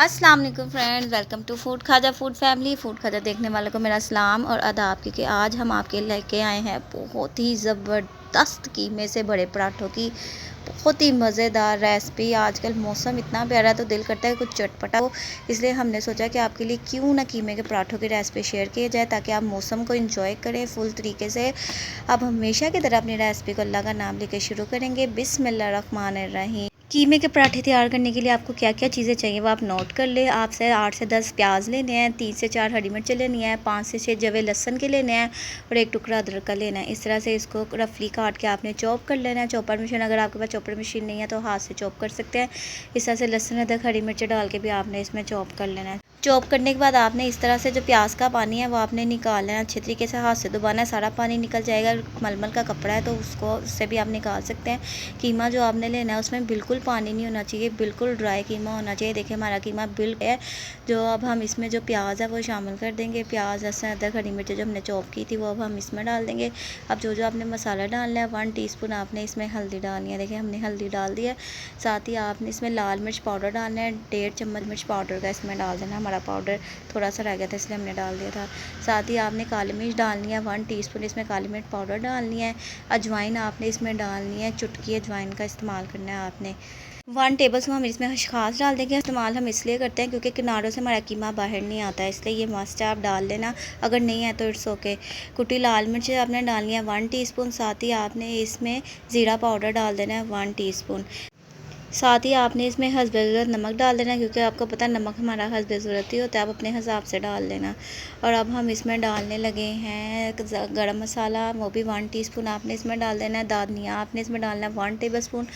अस्सलाम वालेकुम friends, welcome to food खाजा फूड फैमिली। फूड खाजा देखने वालों को मेरा सलाम और आदाब, क्योंकि आज हम आपके लेके आए हैं बहुत ही ज़बरदस्त कीमे से बड़े पराठों की बहुत ही मज़ेदार रेसिपी। आजकल मौसम इतना प्यारा है तो दिल करता है कुछ चटपटा हो, इसलिए हमने सोचा कि आपके लिए क्यों ना कीमे के पराठों की रेसिपी शेयर किया जाए ताकि आप मौसम को इंजॉय करें फुल तरीके से। अब हमेशा की तरह अपनी रेसिपी को अल्लाह का नाम लेकर शुरू करेंगे। बिस्मिल्लाहिर्रहमानिर्रहीम। कीमे के पराठे तैयार करने के लिए आपको क्या क्या चीज़ें चाहिए वो आप नोट कर ले। आपसे 8 से 10 प्याज लेने हैं, 3 से 4 हरी मिर्चें लेनी है, 5 से 6 जवे लहसुन के लेने हैं और एक टुकड़ा अदरक का लेना है। इस तरह से इसको रफली काट के आपने चॉप कर लेना है। चॉपर मशीन, अगर आपके पास चॉपर मशीन नहीं है तो हाथ से चॉप कर सकते हैं। इस तरह से लहसुन अदरक हरी मिर्चें डाल के भी आपने इसमें चॉप कर लेना है। चॉप करने के बाद आपने इस तरह से जो प्याज का पानी है वो आपने निकालना है। अच्छे तरीके से हाथ से दबाना है, सारा पानी निकल जाएगा। मलमल का कपड़ा है तो उससे भी आप निकाल सकते हैं। कीमा जो आपने लेना है उसमें बिल्कुल पानी नहीं होना चाहिए, बिल्कुल ड्राई कीमा होना चाहिए। देखिए हमारा कीमा बिल्कुल है। जो अब हम इसमें जो प्याज है वो शामिल कर देंगे। प्याज, लहसुन, अदरक, हरी मिर्च जो हमने चॉप की थी वो अब हम इसमें डाल देंगे। अब जो आपने मसाला डालना है 1 टीस्पून आपने इसमें हल्दी डालनी है। देखिए हमने हल्दी डाल दी है। साथ ही आपने इसमें लाल मिर्च पाउडर डालना है। 1.5 चम्मच मिर्च पाउडर का इसमें डाल देना। हमारा पाउडर थोड़ा सा रह गया था इसलिए हमने डाल दिया था। साथ ही आपने काली मिर्च डालनी है 1 टीस्पून इसमें काली मिर्च पाउडर डालनी है। अजवाइन आपने इसमें डालनी है, चुटकी अजवाइन का इस्तेमाल करना है आपने। 1 टेबल स्पून हम इसमें खसखस डाल देंगे। इस्तेमाल हम इसलिए करते हैं क्योंकि किनारों से हमारा कीमा बाहर नहीं आता है, इसलिए ये मस्ट है, आप डाल लेना। अगर नहीं है तो इट्स ओके। कुटी लाल मिर्च आपने डालनी है 1 टीस्पून। साथ ही आपने इसमें ज़ीरा पाउडर डाल देना है 1 टीस्पून। साथ ही आपने इसमें हस्बे ज़रूरत नमक डाल देना, क्योंकि आपको पता है नमक हमारा हस्बे ज़रूरत ही होता है, आप अपने हिसाब से डाल लेना। और अब हम इसमें डालने लगे हैं गरम मसाला, वो भी 1 टीस्पून आपने इसमें डाल देना है। दानिया आपने इसमें डालना है 1 टेबल स्पून।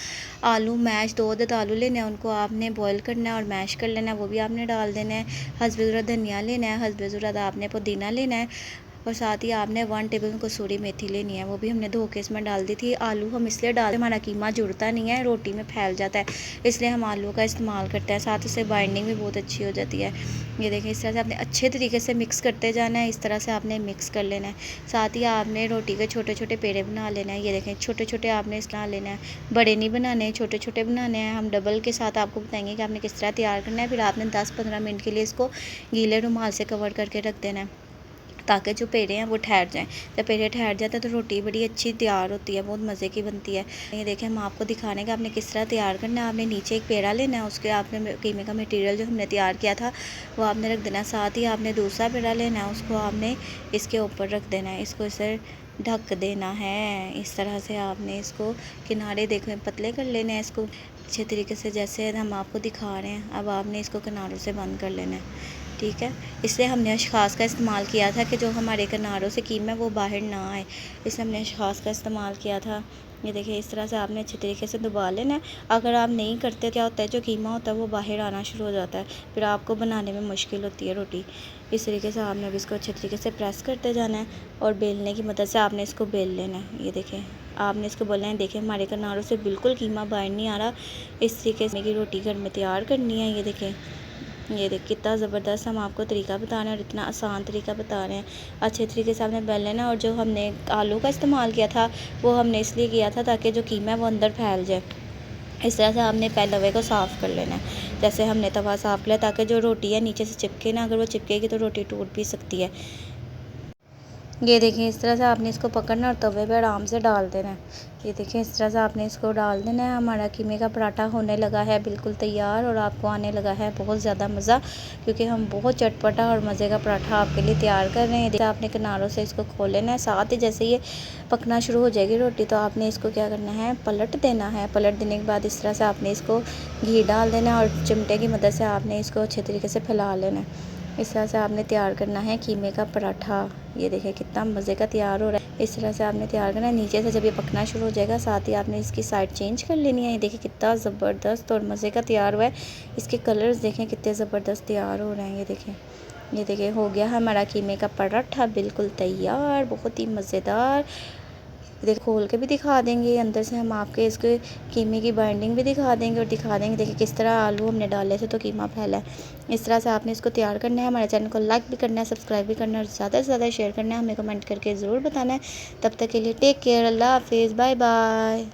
आलू मैश 2 अदद आलू लेने हैं, उनको आपने बॉईल करना है और मैश कर लेना है, वो भी आपने डाल देना है। हस्बे ज़रूरत धनिया लेना है, हस्बे ज़रूरत आपने पुदीना लेना है और साथ ही आपने 1 टेबल कसूरी मेथी लेनी है, वो भी हमने धो के इसमें डाल दी थी। आलू हम इसलिए डालते, हमारा कीमा जुड़ता नहीं है, रोटी में फैल जाता है, इसलिए हम आलू का इस्तेमाल करते हैं। साथ उससे बाइंडिंग भी बहुत अच्छी हो जाती है। ये देखें इस तरह से आपने अच्छे तरीके से मिक्स करते जाना है। इस तरह से आपने मिक्स कर लेना है। साथ ही आपने रोटी के छोटे छोटे पेड़े बना लेना है। ये देखें छोटे छोटे आपने इस बना लेना है, बड़े नहीं बनाने, छोटे छोटे बनाने हैं। हम डबल के साथ आपको बताएंगे कि आपने किस तरह तैयार करना है। फिर आपने 10-15 मिनट के लिए इसको गीले रुमाल से कवर करके रख देना है ताकि जो पेड़े हैं वो ठहर जाएं। जब पेड़े ठहर जाते हैं तो रोटी बड़ी अच्छी तैयार होती है, बहुत मज़े की बनती है। ये देखें हम आपको दिखाने का आपने किस तरह तैयार करना है। आपने नीचे एक पेड़ा लेना है, उसके आपने कीमे का मटेरियल जो हमने तैयार किया था वो आपने रख देना है। साथ ही आपने दूसरा पेड़ा लेना है, उसको आपने इसके ऊपर रख देना है, इसको इसे ढक देना है। इस तरह से आपने इसको किनारे देखें पतले कर लेने हैं इसको अच्छे तरीके से, जैसे हम आपको दिखा रहे हैं। अब आपने इसको किनारों से बंद कर लेना है, ठीक है। इसलिए हमने अशखास का इस्तेमाल किया था कि जो हमारे किनारों से कीमा है वो बाहर ना आए, इसलिए हमने अशखास का इस्तेमाल किया था। ये देखिए इस तरह से आपने अच्छे तरीके से दबा लेना है। अगर आप नहीं करते क्या होता है, जो कीमा होता है वो बाहर आना शुरू हो जाता है, फिर आपको बनाने में मुश्किल होती है रोटी। इस तरीके से आपने अब इसको अच्छे तरीके से प्रेस करते जाना है और बेलने की मदद से आपने इसको बेल लेना है। ये देखें आपने इसको बोलना है, देखिए हमारे किनारों से बिल्कुल कीमा बाहर नहीं आ रहा। इस तरीके से रोटी घर में तैयार करनी है। ये देखें, ये देख कितना ज़बरदस्त हम आपको तरीका बता रहे हैं और इतना आसान तरीका बता रहे हैं। अच्छे तरीके से आपने बेल लेना। और जो हमने आलू का इस्तेमाल किया था वो हमने इसलिए किया था ताकि जो कीमा है वो अंदर फैल जाए। इस तरह से आपने पहले तवे को साफ़ कर लेना है, जैसे हमने तवा साफ़ किया, ताकि जो रोटी है नीचे से चिपके ना। अगर वो चिपकेगी तो रोटी टूट भी सकती है। ये देखें इस तरह से आपने इसको पकड़ना और तवे पे आराम से डाल देना है। ये देखें इस तरह से आपने इसको डाल देना है। हमारा कीमे का पराठा होने लगा है बिल्कुल तैयार और आपको आने लगा है बहुत ज़्यादा मज़ा, क्योंकि हम बहुत चटपटा और मज़े का पराठा आपके लिए तैयार कर रहे हैं। देखिए आपने किनारों से इसको खोल लेना है। साथ ही जैसे ये पकना शुरू हो जाएगी रोटी तो आपने इसको क्या करना है, पलट देना है। पलट देने के बाद इस तरह से आपने इसको घी डाल देना है और चिमटे की मदद से आपने इसको अच्छे तरीके से फैला लेना है। इस तरह से आपने तैयार करना है कीमे का पराठा। ये देखिए कितना मज़े का तैयार हो रहा है। इस तरह से आपने तैयार करना है। नीचे से जब ये पकना शुरू हो जाएगा साथ ही आपने इसकी साइड चेंज कर लेनी है। ये देखिए कितना ज़बरदस्त और मज़े का तैयार हुआ है। इसके कलर्स देखें कितने ज़बरदस्त तैयार हो रहे हैं। ये देखिए हो गया हमारा कीमे का पराठा बिल्कुल तैयार, बहुत ही मज़ेदार। देखो खोल के भी दिखा देंगे, अंदर से हम आपके इसके कीमे की बाइंडिंग भी दिखा देंगे और दिखा देंगे देखिए किस तरह आलू हमने डाले थे तो कीमा फैला है। इस तरह से आपने इसको तैयार करना है। हमारे चैनल को लाइक भी करना है, सब्सक्राइब भी करना है और ज़्यादा से ज़्यादा शेयर करना है। हमें कमेंट करके ज़रूर बताना है। तब तक के लिए टेक केयर, अल्लाह हाफिज़, बाय बाय।